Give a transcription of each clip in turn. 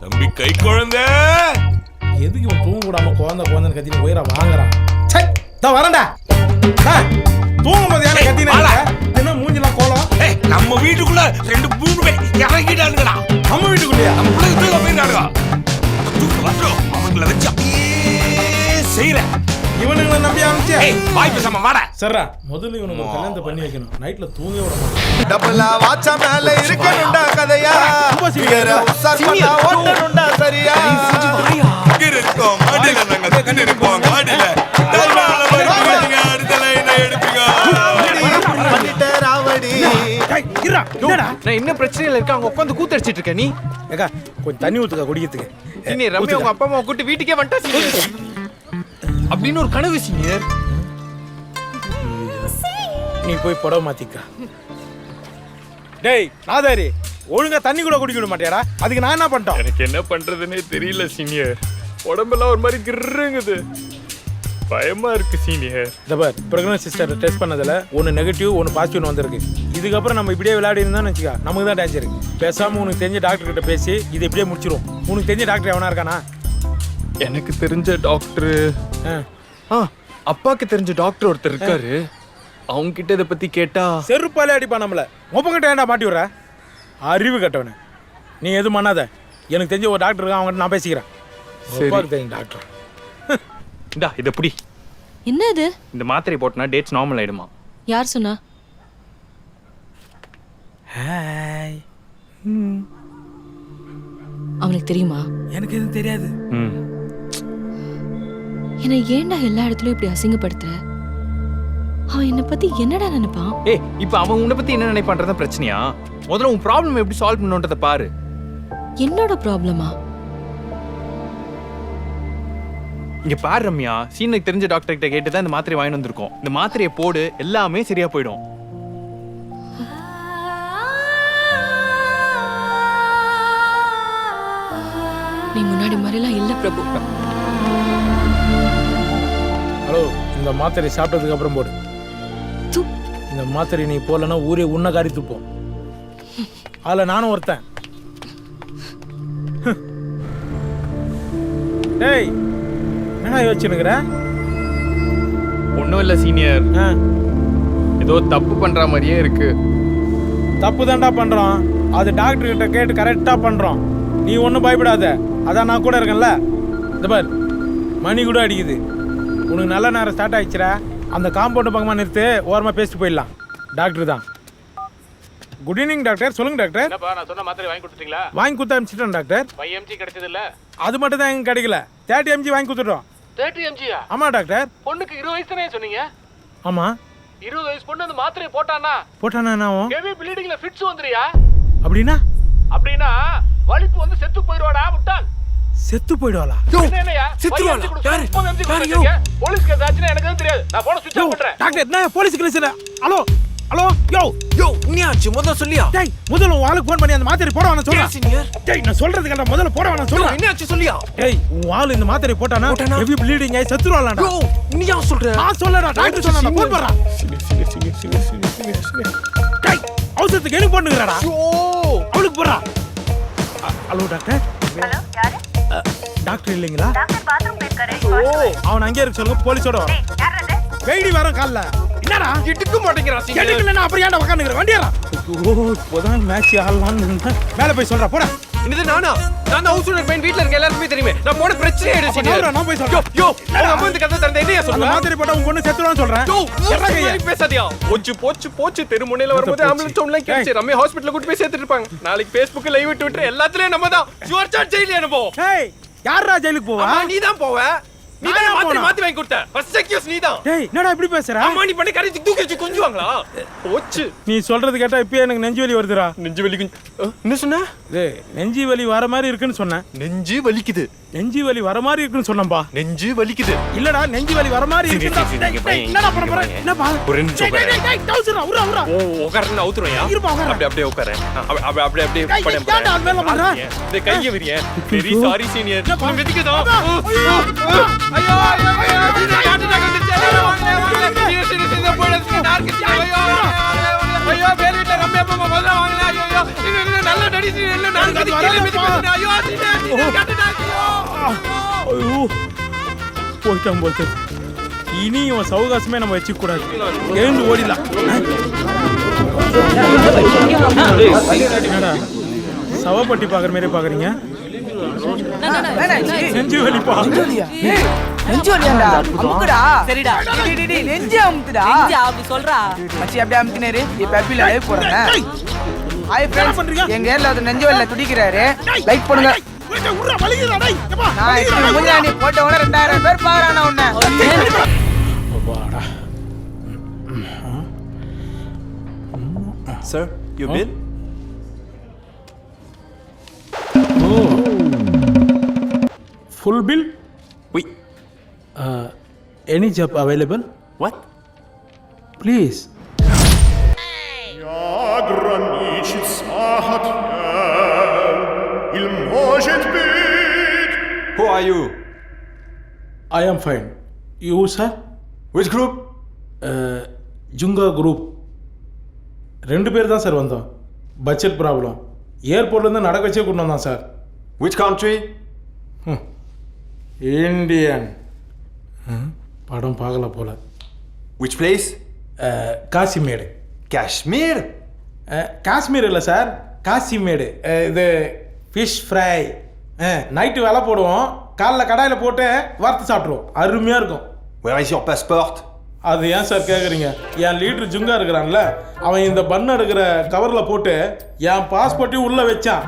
தம்பி கை குழந்தை எதுக்கு இவன் தூங்க கூடாம குழந்தைன்னு கத்தின்னு உயிரை வாங்குறான். வரண்டா தூங்கும் போது ஏன்னா கத்தினா என்ன மூஞ்சிலாம் கோலம். நம்ம வீட்டுக்குள்ள 2-3 பேர் இறங்கிட்டானுங்களா? நம்ம வீட்டுக்குள்ளயா? நம்ம பிள்ளைங்க போயிருக்கானுங்க. அவங்களை வச்சு அப்படியே செய்யறேன். இவனுங்களை நம்பி அமைச்சே வாய் பேசாம வாடா. சரா முதல்ல இவனுக்கு கல்யாணத்தை பண்ணி வைக்கணும். நைட்ல தூங்க விட மாட்டேன். டபுளா வாச்சா மேல இருக்கணும்டா கதையா. உசார் பண்ணா ஓட்டணும்டா சரியா. இருக்கோம் மாடில நாங்க கண்டிருப்போம் மாடில. அடுத்த லைன் எடுப்பீங்க. பண்ணிட்ட ராவடி. நான் என்ன பிரச்சனையில இருக்க அங்க உட்கார்ந்து கூத்தடிச்சிட்டு இருக்க நீ? ஏக்கா கொஞ்சம் தண்ணி ஊத்துக்க குடிக்கிறதுக்கு. நீ ரம்யா உங்க அப்பா அம்மா கூட்டி வீட்டுக்கே வந்துட்டா சீனியர் அப்படின்னு ஒரு கனவு சீனியர். நீ போய் புடவை மாத்திக்கா. டேய் நாதாரி ஒழுங்கா தண்ணி கூட குடிக்க விட மாட்டியாடா? அதுக்கு நான் என்ன பண்ணிட்டோம்? எனக்கு என்ன பண்றதுன்னே தெரியல சீனியர். உடம்பெல்லாம் ஒரு மாதிரி கிர்ருங்குது, பயமா இருக்கு சீனியர். இந்த பார் பிரெக்னன்ட் சிஸ்டர் டெஸ்ட் பண்ணதுல ஒன்று நெகட்டிவ் ஒன்று பாசிட்டிவ்னு வந்திருக்கு. இதுக்கப்புறம் நம்ம இப்படியே விளையாடி இருந்தான்னு வச்சுக்கா நமக்கு தான் டேஞ்சர். பேசாம உனக்கு தெரிஞ்ச டாக்டர் கிட்ட பேசி இதை இப்படியே முடிச்சிரும். உனக்கு தெரிஞ்ச டாக்டர் எவனா இருக்கானா? எனக்கு தெரிஞ்ச டாக்டர் அப்பாக்கு தெரிஞ்ச டாக்டர் ஒருத்தர் இருக்காரு. அவங்க கிட்ட இதை பத்தி கேட்டா செருப்பாலே அடிப்பா நம்மள. மொப்பங்கிட்ட ஏன்டா மாட்டி விடுற? அறிவு கட்டவனே. நீ எதுவும் பண்ணாத. எனக்கு தெரிஞ்ச ஒரு டாக்டர் இருக்கா, அவங்ககிட்ட நான் பேசிக்கிறேன். அப்பாவுக்கு தெரிஞ்ச டாக்டர். இந்தா இதை புடி. என்ன இது? இந்த மாத்திரை போட்டனா டேட்ஸ் நார்மல் ஆயிடுமா? யார் சொன்னா? ஹாய். அவனுக்கு தெரியுமா? எனக்கு எதுவும் தெரியாது. என்னை ஏன்டா எல்லா இடத்துலயும் இப்படி அசிங்கப்படுத்துற? அவன் என்னை பத்தி என்னடா நினைப்பான்? இப்ப அவன் உன்னை பத்தி என்ன நினைப்பான்றத பிரச்சனையா? முதல்ல உன் ப்ராப்ளம் எப்படி சால்வ் பண்ணணும்ன்றத பாரு. என்னோட ப்ராப்ளமா? இங்க பாரு ரம்யா, சீனுக்கு தெரிஞ்ச டாக்டர் கிட்ட கேட்டு தான் இந்த மாத்திரை வாங்கி வந்திருக்கோம். இந்த மாத்திரையை போடு, எல்லாமே சரியா போயிடும். நீ முன்னாடி மாதிரிலாம் இல்ல பிரபு. ஹலோ, இந்த மாத்திரை சாப்பிட்டதுக்கு அப்புறம் போடு. இந்த மாத்திரை நீ போலன்னா ஊரே உன்ன காரி துப்போம். அதுல நானும் ஒருத்தன். டேய் என்ன யோசிச்சுனுக்குற? ஒன்றும் இல்லை சீனியர், ஏதோ தப்பு பண்ற மாதிரியே இருக்கு. தப்பு தான்டா பண்றோம். அது டாக்டர் கிட்ட கேட்டு கரெக்டா பண்றோம். நீ ஒன்றும் பயப்படாத. அதான் நான் கூட இருக்கேன்ல. இந்த பார் மணி கூட அடிக்குது. உனக்கு நல்ல நேரம் ஸ்டார்ட் ஆயிடுச்சுரா. அந்த காம்பவுண்ட் பக்கமாக நிறுத்து, ஓரமாக பேசிட்டு போயிடலாம். டாக்டர் தான். Good evening doctor. சொல்லுங்க டாக்டர். நான் சொன்ன மாத்திரை வாங்கி கொடுத்துட்டீங்களா? வாங்கி கொடுத்து அனுப்பிச்சிட்டேன் டாக்டர். 5 mg கிடைச்சது இல்ல? அது மட்டும் தான் எங்க கிடைக்கல. 30 mg வாங்கி கொடுத்துட்டோம். 30 mgயா? ஆமா டாக்டர். பொண்ணுக்கு 20 வயசு தானே சொன்னீங்க? ஆமா 20 வயசு பொண்ணு அந்த மாத்திரையை போட்டானா என்ன ஆகும்? ஹெவி ப்ளீடிங்ல ஃபிட்ஸ் வந்துறியா? அப்படின்னா வலிப்பு வந்து செத்து போயிடுவாடா முட்டாள். செத்து போயிடுவாளா? செத்துருவாளா? போலீஸ் கேஸ் ஆச்சுன்னா எனக்கு தெரியாது. நான் போன ஸ்விட்ச் ஆஃப் பண்றேன். டாக்டர் நான் போலீஸ் கேஸ். ஹலோ ஹலோ யோ உன்னியாச்சு முதல்ல சொல்லியா? டேய் முதல்ல உன் ஆளுக்கு ஃபோன் பண்ணி அந்த மாத்திரை போட வேணாம் சொல்றேன் சீனியர். டேய் நான் சொல்றது கேள, முதல்ல போட வேணாம் சொல்றேன். என்னாச்சு சொல்லியா? டேய் உன் ஆளு இந்த மாத்திரை போட்டானா ஹெவி ப்ளீடிங் ஆயி செத்துருவாளாடா. நீயா சொல்ற? நான் சொல்லடா, டாக்டர் சொன்னா ஃபோன் பண்றா. டேய் அவசரத்துக்கு எனக்கு போடுங்கடா. அவளுக்கு போறா. Hello doctor. ஹலோ யாரு? டாக்டர் இல்லீங்களா? டாக்டர் பாத்ரூம் போயிருக்காரு. அவன் அங்கே இருக்க சொல்லுங்க, போலீஸோட வா. யார் அது? வெயிடி வர கால்ல. என்னடா இட்டுக்க மாட்டேங்கறா சீனியர். எடுக்கலனா அப்புறம் ஏன்டா உட்கார்ந்துங்கற? வண்டியறா. இப்போதான் மேட்ச் ஆடலாம்னு மேல போய் சொல்றா போடா. இது நானா? நான் ஹவுஸ் ஓனர் பையன், வீட்ல இருக்க எல்லாருமே தெரியுமே. நான் போட பிரச்சனை ஆயிடுச்சு சீனியர். நான் போய் சொல்றேன். யோ அம்மா இந்த கதை தரதே என்னையா சொல்ற? அந்த மாதிரி போட்டா உன் பொண்ணு செத்துறான்னு சொல்றேன். யோ பேசாதயா. போச்சு தெரு முனையில வரும்போது ஆம்புலன்ஸ் சவுண்ட்லாம் கேட்சி ரம்யா ஹாஸ்பிடல்ல கூட்டி போய் சேர்த்துட்டு இருப்பாங்க. நாளைக்கு Facebook லைவ் விட்டு எல்லாத்துலயும் நம்ம தான் யுவர் சார்ஜ் ஜெயில அனுபவம். ஏய் யாரா ஜெயிலுக்கு போவா? நீ தான் போவ. நீ தான் மாத்தி வாங்கி கொடுத்த. ஃபர்ஸ்ட் அக்யூஸ் நீ தான். டேய் என்னடா இப்படி பேசுற? அம்மா நீ பண்ணி கரைச்சி தூக்கி வச்சு கொஞ்சுவாங்களா? போச்சு. நீ சொல்றது கேட்டா இப்பவே எனக்கு நெஞ்சு வலி வருதுடா. நெஞ்சு வலி என்ன சொன்ன? டேய் நெஞ்சு வலி வர மாதிரி இருக்குன்னு சொன்னேன். நெஞ்சு வலிக்குது. நெஞ்சு வலி வர மாதிரி இருக்குன்னு சொன்னேன்பா. நெஞ்சு வலிக்குது. இல்லடா நெஞ்சு வலி வர மாதிரி இருக்குடா. என்னடா பண்ண போற? என்னப்பா? ஒரு நிமிஷம் உட்காரு. டேய் டவுசரா உரா. உட்காருன்னு அவுத்துறயா? இருப்பா உட்காரு. அப்படியே உட்காரு. அப்படியே படம் போடு. ஏன்டா அது மேல பண்ற? இந்த கைய விரியே. Very sorry senior. நான் வெதிக்கதா. ஐயோ ஐயோ ஐயோ வேற வீட்ல ரம்யா அம்மா முதல்ல வாங்கல ஐயோ இது நல்ல நடிச்சு இல்ல நான் கீழே மிதிக்கிறேன் ஐயோ சீனியர் கட்டடா ஐயோ போயிட்டான் போயிட்டு இனி இவன் சவகாசமே நம்ம வச்சுக்க கூடாது எழுந்து ஓடிடலாம் என்னடா சவப்பட்டி பாக்குற மாதிரி பாக்குறீங்க செஞ்சு வலிப்பா நெஞ்சு வலியாண்டா அமுக்குடா சரிடா டேய் நெஞ்சு அமுக்குடா நெஞ்சு அப்படி சொல்றா மச்சி அப்படியே அமுக்குனேரு இப்ப ஹாப்பில லைவ் போறேன் ஹாய் फ्रेंड्स எங்க ஏர்ல ஒரு நெஞ்சு வலில துடிக்குறாரு லைக் பண்ணுங்க நான் இப்ப முன்னாடி போட்ட உடனே 2000 பேர் பாக்குறானே உன்னை வாடா Sir, your bill? full bill Oui. any job available What? please Who are you? I am fine you sir Which group? Junga group 2 பேர் தான் சார் வந்தோம் பட்ஜெட் ப்ராப்ளம் ஏர்போர்ட்லேருந்து நடக்க வச்சே கொண்டு வந்தான் சார் Which country? இந்தியன் படம் பார்க்கல போல Which place? Kasimedu Kashmir? Kashmir இல்லை சார் காசிமேடு இது ஃபிஷ் ஃப்ரை நைட்டு வேலை போடுவோம் காலைல கடாயில் போட்டு வறுத்து சாப்பிட்ருவோம் அருமையாக இருக்கும் Where is your passport? அது ஏன் சார் கேட்குறீங்க என் லீடர் ஜுங்கா இருக்கிறான்ல அவன் இந்த பன் எடுக்கிற கவரில் போட்டு என் பாஸ்போர்ட்டையும் உள்ளே வச்சான்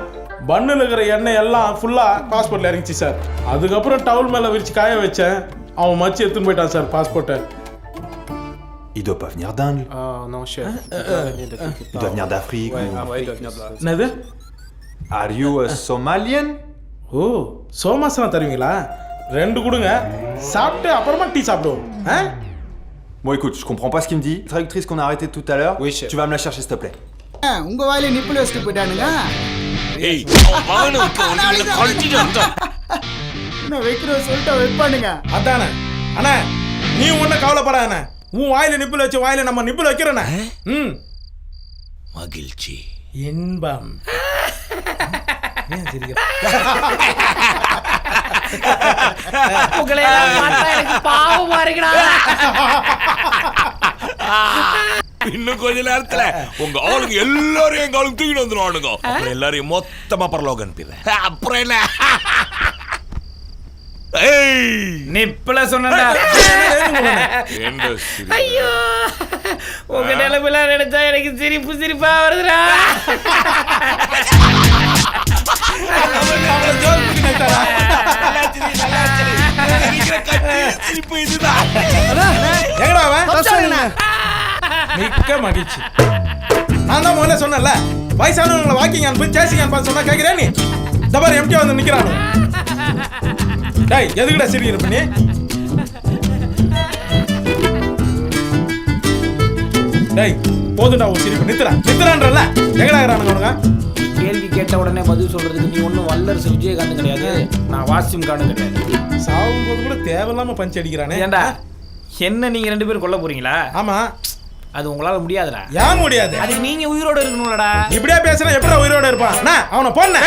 பன்னில் இருக்கிற எண்ணெய் எல்லாம் ஃபுல்லாக பாஸ்போர்ட்டில் இறங்கிச்சு சார் அதுக்கப்புறம் டவுல் மேலே விரிச்சு காய வச்சேன் அவன் மச்சு எடுத்துன்னு போயிட்டான் சார் பாஸ்போர்ட்டை Il doit pas venir d'Inde. non chef Il doit venir d'Afrique. என்னது Are you a Somalian? ஓ சோமாசனம் தருவீங்களா 2 கொடுங்க சாப்பிட்டு அப்புறமா டீ சாப்பிடுவோம் Bon écoute, je comprends pas ce qu'il me dit. La traductrice qu'on a arrêtée tout à l'heure, Oui, chef. tu vas me la chercher s'il te plaît. உங்க வாயில நிப்புல வச்சிட்டு போயிட்டானுங்க ஏய் அவன் வாங்கணும் கழிச்சிட்டு வந்தான் என்ன வைக்கிறோம் சொல்லிட்டு வைப்பானுங்க அதானே அண்ணா நீ ஒன்றும் கவலைப்படாதண்ணே உன் வாயில நிப்பில் வச்சு வாயில நம்ம நிப்பில் வைக்கிறோண்ணே மகிழ்ச்சி இன்பம் ஏன் சிரிக்கிற? உங்களை எல்லாம் பார்த்தா எனக்கு பாவமா இருக்குடா இன்னும் கொஞ்ச நேரத்துல உங்க ஆளுங்க எல்லாரும் எங்க ஆளுங்க தூக்கிட்டு வந்துருவானுங்க அப்புறம் எல்லாரையும் மொத்தமா பரலோகம் அனுப்பிடுறேன் அப்புறம் என்ன நிப்புல சொன்னடா ஐயோ உங்க நிலைமையில நினைச்சா எனக்கு சிரிப்பா வருதுடா எங்கடா அவன்? மிக்க மகிழ்ச்சி நான் தான் முதல்ல சொன்னேன்ல வயசானவங்களை வாக்கிங் அனுப்பி சேசிங் அனுப்பான்னு சொன்னா கேட்கிறேன் நீ இந்த மாதிரி எம்டியா வந்து நிக்கிறானு டேய் எதுக்குடா சிரிக்கிற பண்ணி டேய் போதுடா உன் சிரிப்பு நித்துறான்றல எங்கடா இருக்கிறானுங்க உனங்க கேள்வி கேட்ட உடனே பதில் சொல்றதுக்கு நீ ஒன்றும் வல்லரசு விஜயகாந்த் கிடையாது நான் வாசிம் கானும் கிடையாது சாவும் போது கூட தேவையில்லாம பஞ்ச் அடிக்கிறானே ஏண்டா என்ன நீங்க 2 பேரும் கொல்ல போறீங்களா ஆமா அது உங்களால முடியாதுடா ஏன் முடியாது அதுக்கு நீங்க உயிரோட இருக்கணும்லடா இப்படியே பேசுறேன் எப்படா உயிரோட இருப்பான் நான் அவனை பொண்ணு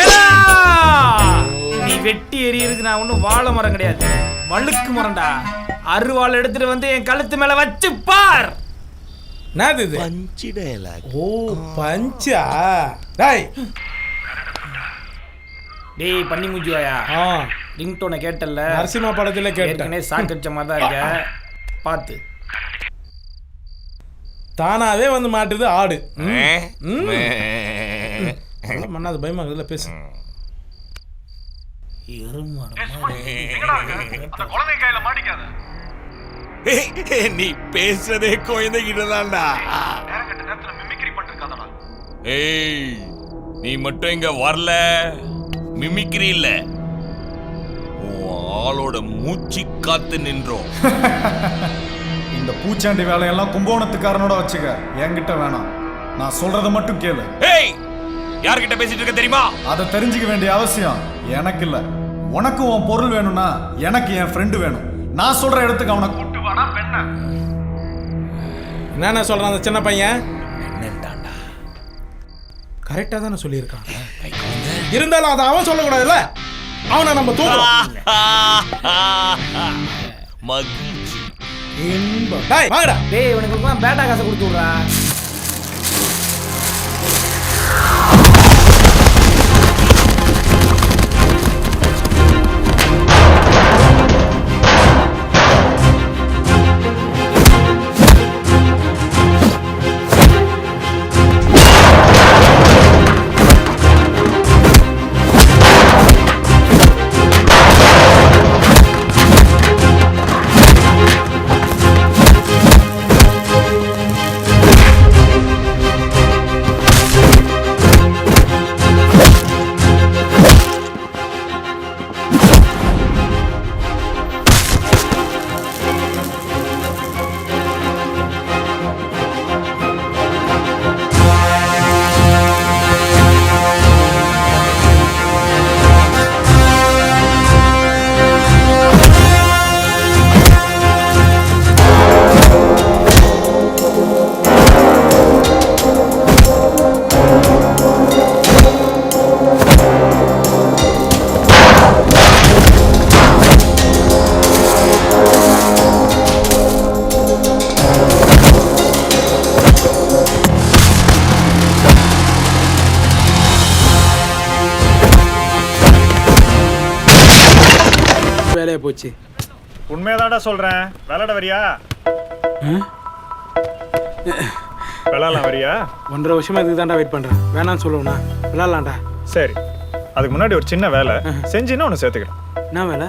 நீ வெட்டி எறியறதுக்கு நான் ஒன்றும் வாழை மரம் கிடையாது வழுக்கு மரம்டா அருவாள் எடுத்துட்டு வந்து என் கழுத்து மேல வச்சு பார் என்னது இது பஞ்சி டயலாக் ஓ பஞ்சா டேய் டேய் பண்ணி மூஞ்சுவாயா ஆ ரிங்டோனை கேட்டல்ல நரசிம்மா படத்துல கேட்டேன் ஏற்கனவே சாக்கடிச்ச மாதிரி தான் இருக்க பார்த்து தானாவே வந்து மாட்டுது ஆடு மண்ணாது பயமா இருக்குதுல பேசு நீ பேசுறதே குழந்தைகிட்ட தான்டா ஏய் நீ மட்டும் இங்க வரல மிமிக்ரி இல்ல உன் ஆளோட மூச்சு காத்து நின்றோம் இந்த பூச்சாண்டி வேலையெல்லாம் கும்பகோணத்துக்காரனோட வச்சுக்க என்கிட்ட வேணாம் நான் சொல்றத மட்டும் கேளு ஏய் யார்கிட்ட பேசிட்டு இருக்க தெரியுமா அதை தெரிஞ்சுக்க வேண்டிய அவசியம் எனக்கு இல்ல உனக்கு உன் பொருள் வேணும்னா எனக்கு என் ஃப்ரெண்டு வேணும் நான் சொல்ற இடத்துக்கு அவனை கூட்டு வாடா பெண்ண என்ன சொல்றான் அந்த சின்ன பையன் என்னண்டாண்டா கரெக்டா தானே சொல்லியிருக்கான். இருந்தாலும் அதை அவன் சொல்லக்கூடாதுல்ல. அவனை நம்ம தூக்கலாம். மகிழ்ச்சி இன்பம். டேய் வாங்கடா. டேய் இவனுக்குலாம் பேட்டா காசை கொடுத்து விடுறா. வேலையா போச்சு. உண்மையதான்டா சொல்றேன். விளையாட வரியா? விளையாடலாம் வரியா? 1.5 வருஷமா இதுக்கு தான்டா வெயிட் பண்றேன். வேணான்னு சொல்லுவேண்ணா. விளையாடலாம்டா. சரி, அதுக்கு முன்னாடி ஒரு சின்ன வேலை செஞ்சுன்னா ஒன்று சேர்த்துக்கிறேன். என்ன வேலை?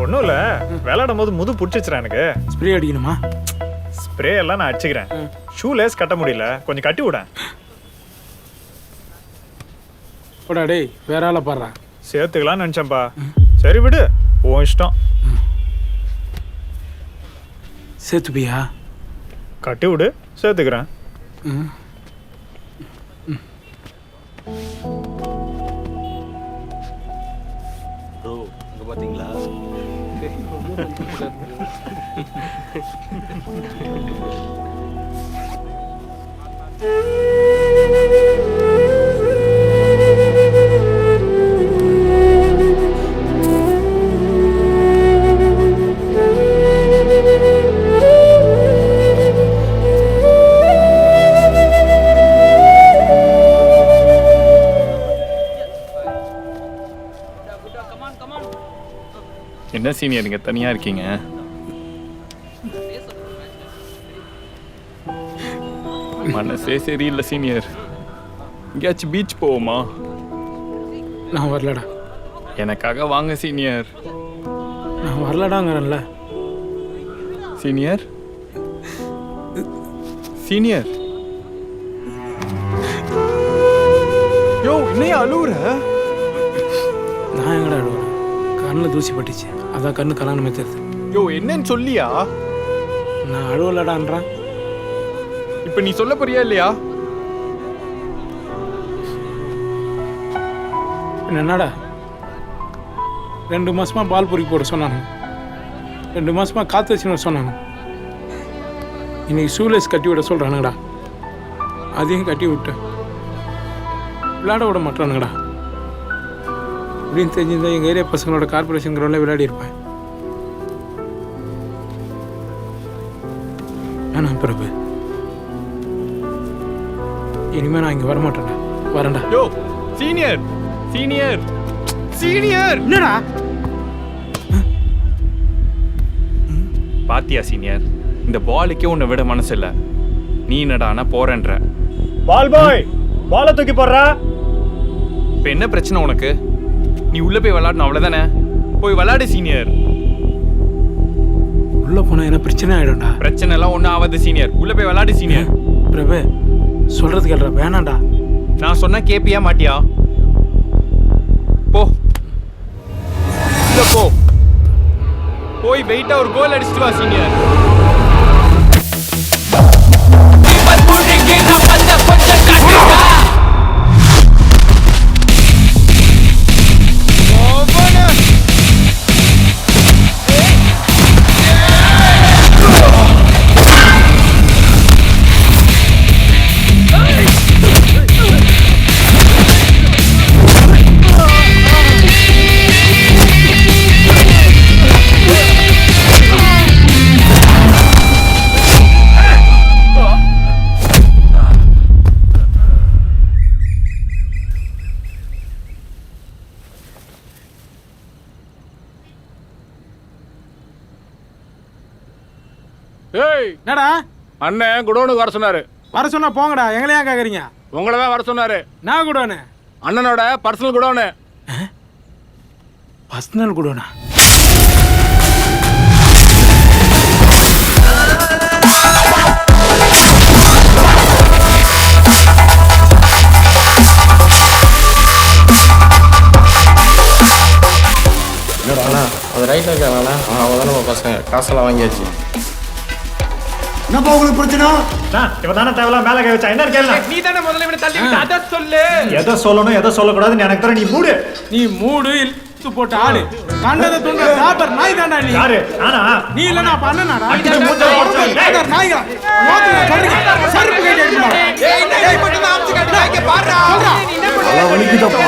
ஒன்றும் இல்லை, விளையாடும் போது முது பிடிச்சிச்சுறேன் எனக்கு. ஸ்ப்ரே அடிக்கணுமா? ஸ்ப்ரே எல்லாம் நான் அடிச்சுக்கிறேன். ஷூ லேஸ் கட்ட முடியல, கொஞ்சம் கட்டி விட. போடா டேய், வேற ஆளை பாடுறா. சேர்த்துக்கலாம்னு நினச்சேன்ப்பா. சரி விடு, உன் இஷ்டம். சேர்த்துப்பியா? கட்டி விடு, சேர்த்துக்கிறேன். பாத்தீங்களா? என்ன சீனியர் நீங்க தனியா இருக்கீங்க? மனசே சரியில்லை சீனியர். எங்கேயாச்சும் பீச் போவோமா? நான் வரலடா. எனக்காக வாங்க சீனியர். நான் வரலடாங்கிறேன்ல சீனியர். சீனியர் யோ இன்னைய அழுவுற? நான் எங்கடா அழுவுறேன்? கண்ணில் தூசி பட்டுச்சு, அதான் கண்ணு கல்யாணம் வச்சிருது. யோ என்னன்னு சொல்லியா? நான் அழுவலடான்றேன். இப்ப நீ சொல்ல போறியா இல்லையா? என்னடா 2 மாசமா பால் பொறுக்கி போட சொன்னாங்க, 2 மாசமா காத்து வச்சுன்னு சொன்னாங்க. இன்னைக்கு ஷூலேஸ் கட்டி விட சொல்றானுங்கடா. அதையும் கட்டி விட்டேன். விளையாட விட மாட்டானுங்கடா. அப்படின்னு தெரிஞ்சிருந்தா எங்கள் ஏரியா பசங்களோட கார்பரேஷன் கிரௌண்டில் விளையாடி இருப்பேன். வேணாம் பிரபு, இனிமே நான் இங்கே வரமாட்டேன்டா. வரேன்டா. யோ சீனியர் சீனியர் சீனியர். என்னடா பாத்தியா சீனியர், இந்த பாலுக்கே உன்னை விட மனசு இல்லை. நீ என்னடா போறேன்ற. பால் பாய், பாலை தூக்கி போடுறா. இப்ப என்ன பிரச்சனை உனக்கு? நீ உள்ள போய் விளையாடணும், அவ்வளவுதானே? போய் விளையாடு சீனியர். உள்ள போனா என்ன பிரச்சனை ஆயிடும்டா. பிரச்சனை எல்லாம் ஒன்றும் ஆகாது சீனியர். உள்ள போய் விளையாடு சீனியர். பிரபு சொல்றது கேள்ற. வேணாண்டா. நான் சொன்னா கேப்பியா மாட்டியா? போ உள்ள போ. போய் வெயிட்டா ஒரு கோல் அடிச்சுட்டு வா சீனியர். ஏய் என்னடா அண்ணன் குடோனுக்கு வர சொன்னாரு. வர சொன்னா போங்கடா, எங்களை ஏன் கேக்குறீங்க? உங்களை தான் வர சொன்னாரு. நான் குடோனு அண்ணனோட பர்சனல் குடோனு. பர்சனல் குடோனா? அது ரைட்டாக இருக்காங்கண்ணா. அவங்க தானே பசங்க காசெல்லாம் வாங்கியாச்சு. என்னப்பா உங்களுக்கு பிரச்சனை? இவ தானே தேவையில்லாம் மேலே கை வச்சா என்னன்னு கேளு. நீ தானே முதல்ல இவனை தள்ளி விட்டு அதை சொல்லு. எதை சொல்லணும் எதை சொல்லக்கூடாதுன்னு எனக்கு தர. நீ மூடு. நீ மூடு இழுத்து போட்ட ஆளு. கண்டத துண்ட சாப்பர் நாய் தான்டா நீ. யாரு? நானா? நீ இல்லனா அப்ப அண்ணனாடா? மூஞ்ச நாய்களா மோத்துல சொல்றீங்க. சர்ப்பு கை எடுக்கணும். ஏய் நீ மட்டும் தான் ஆம்சி காட்டி நாய்க்கு பாறா. நீ என்ன பண்ண? அத வலிக்குதப்பா.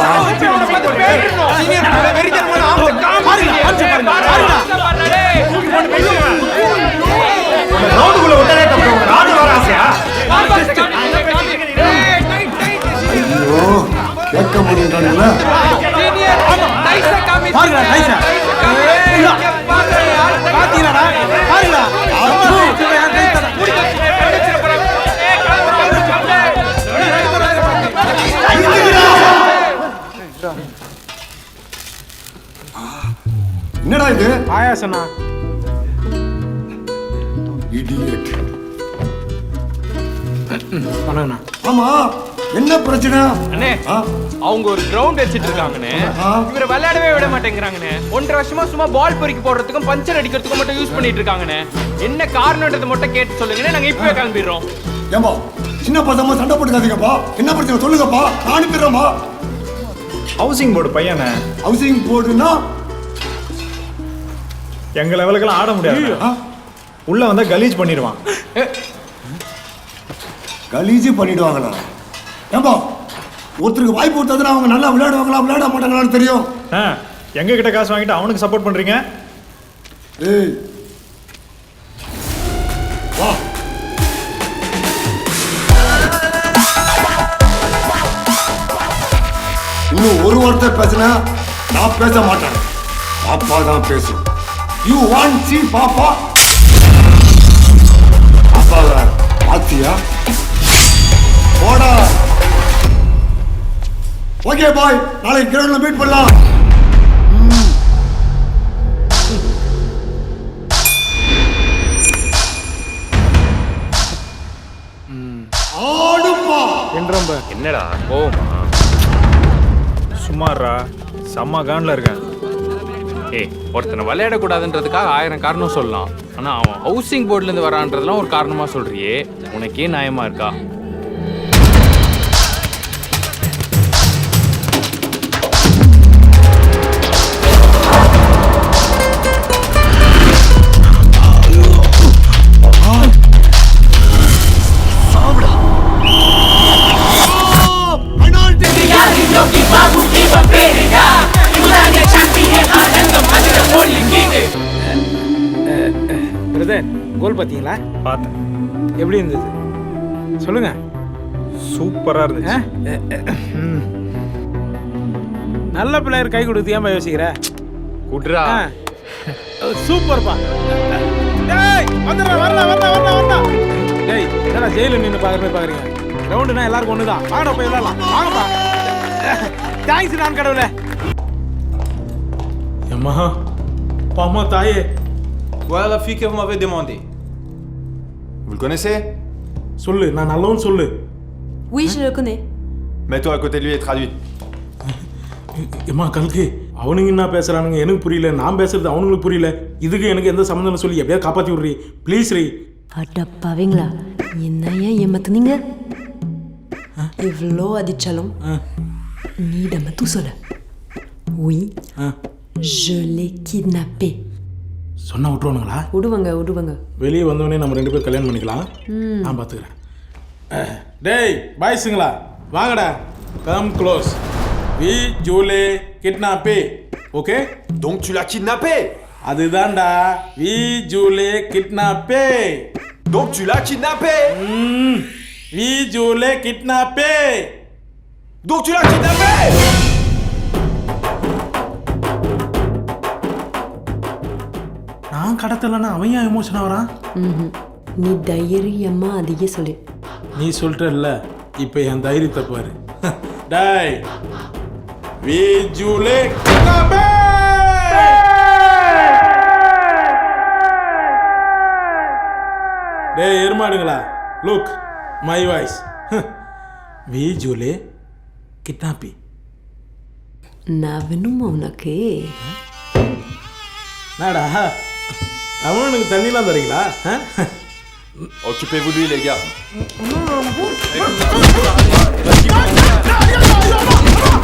சீனியர் வெரிஜன் ஆம்சி பாருங்க, ஆம்சி பாருங்க. ரவுண்டுக்குள்ள விட்டதே தப்பு. ராடு வர ஆசையா? ஐயோ கேட்க முடியுதானே? பாருங்க நைஸா. பாத்தீங்களாடா? பாருங்க. என்னடா இது? ஆயாசனா இடியட். பண்ணனா? ஆமா என்ன பிரச்சனை? அண்ணே ஆ? அவங்க ஒரு கிரவுண்ட் வச்சிட்டு இருக்காங்கண்ணே. இவரை விளையாடவே விட மாட்டேங்கிறாங்கண்ணே. 1.5 வருஷமா சும்மா பால் பொறுக்கி போடுறதுக்கும் பஞ்சர் அடிக்கிறதுக்கும் மட்டும் யூஸ் பண்ணிட்டு இருக்காங்கண்ணே. என்ன காரணம்ன்றதை மட்டும் கேட்டு சொல்லுங்கண்ணே, நாங்க இப்பவே கிளம்பிடுறோம். ஏம்பா சின்ன பசங்க சண்டை போட்டுக்காதீங்கப்பா. என்ன பிரச்சனை சொல்லுங்கப்பா, நான் அனுப்பிடுறேன்பா. ஹவுசிங் போர்டு பையனே. ஹவுசிங் போர்டுனா எங்க லெவலுக்கெல்லாம் ஆட முடியாது. உள்ள வந்தா கலீஜ் பண்ணிடுவான். கலீஜி பண்ணிடுவாங்களா? ஏம்பா ஒருத்தருக்கு வாய்ப்பு கொடுத்ததுன்னா அவங்க நல்லா விளையாடுவாங்களா விளையாட மாட்டாங்களான்னு தெரியும். எங்க கிட்ட காசு வாங்கிட்டு அவனுக்கு சப்போர்ட் பண்றீங்க. ஏய் வா. இன்னும் ஒரு வார்த்தை பேசினா நான் பேச மாட்டேன். பாப்பா தான் பேசும். யூ வாண்ட் சி பாப்பா? பாப்பா தான் பாத்தியா? போடா. ஓகே பாய், நாளைக்கு கிரவுண்ட்ல மீட் பண்ணலாம். ஆடுப்பா. என்னடா கோவமா? சும்மாறா செம்ம கான்ல இருக்கேன். ஏய் ஒருத்தனை விளையாடக்கூடாதுன்றதுக்காக 1000 காரணம் சொல்லலாம். ஆனா அவன் ஹவுசிங் போர்டுல இருந்து வரான்றதெல்லாம் ஒரு காரணமா சொல்றியே, உனக்கே நியாயமா இருக்கா? பிரதர் கோல் பாத்தீங்களா? பார்த்தேன். எப்படி இருந்தது சொல்லுங்க. சூப்பரா இருந்துச்சு. நல்ல பிளேயர் கை கொடுத்து ஏன் யோசிக்கிற? குட்ரா சூப்பர்ப்பா. டேய் வந்துடா வரடா வரடா வரடா வரடா. டேய் என்னடா ஜெயில நின்னு பாக்குறீங்க? கிரவுண்ட்னா எல்லாருக்கும் ஒண்ணுதான். வாங்கடா போய் விளையாடலாம். வாங்கப்பா. தேங்க்ஸ் நான் கடவுளே. அம்மா பாமா தாயே. Voilà la fille que vous m'avez demandé. Vous le connaissez? சொல்லு, நான் நல்லவன் சொல்லு. Oui, je le connais. Mets-toi à côté de lui et traduis. அம்மா கல்கி அவனுங்க என்ன பேசுறானுங்க எனக்கு புரியல. நான் பேசுறது அவனுங்களுக்கு புரியல. இதுக்கு எனக்கு எந்த சம்மந்தம் சொல்லி எப்படியா காப்பாத்தி விடுறீ ப்ளீஸ் ரீ. அடப்பாவீங்களா, என்ன ஏன் ஏமாத்துனீங்க? இவ்வளோ அடிச்சாலும் நீடம தூ சொல்ல. Oui, je l'ai kidnappé. சொன்னா விட்டுருவானுங்களா? விடுவாங்க. வெளியே வந்தோடனே நம்ம 2 பேர் கல்யாணம் பண்ணிக்கலாம். நான் பார்த்துக்கிறேன். டேய் பாய்ஸுங்களா வாங்கடா. Come close. வி ஜூலே கிட்னாப்பே. Okay? Donc tu l'as kidnappé? அதுதான்டா வி ஜூலே கிட்னாப்பே. Donc tu l'as kidnappé? வி ஜூலே கிட்னாப்பே. Donc tu l'as kidnappé? நான் கடத்தலன்னா அவன் ஏன் எமோஷனா வரான்? நீ தைரியமா அதையே சொல்லு. நீ சொல்லிட்டல்ல, இப்போ என் தைரியத்தை பாரு. டாய் வீஜுலே கிதாபே. டேய் எருமாடுங்களா, லுக் மை வாய்ஸ். வீஜுலே கிட்னாப்பி. நான் வேணுமா உனக்கு? நாடா அவனுக்கு தண்ணிலாம் தரீங்களா? Occupez-vous lui les gars.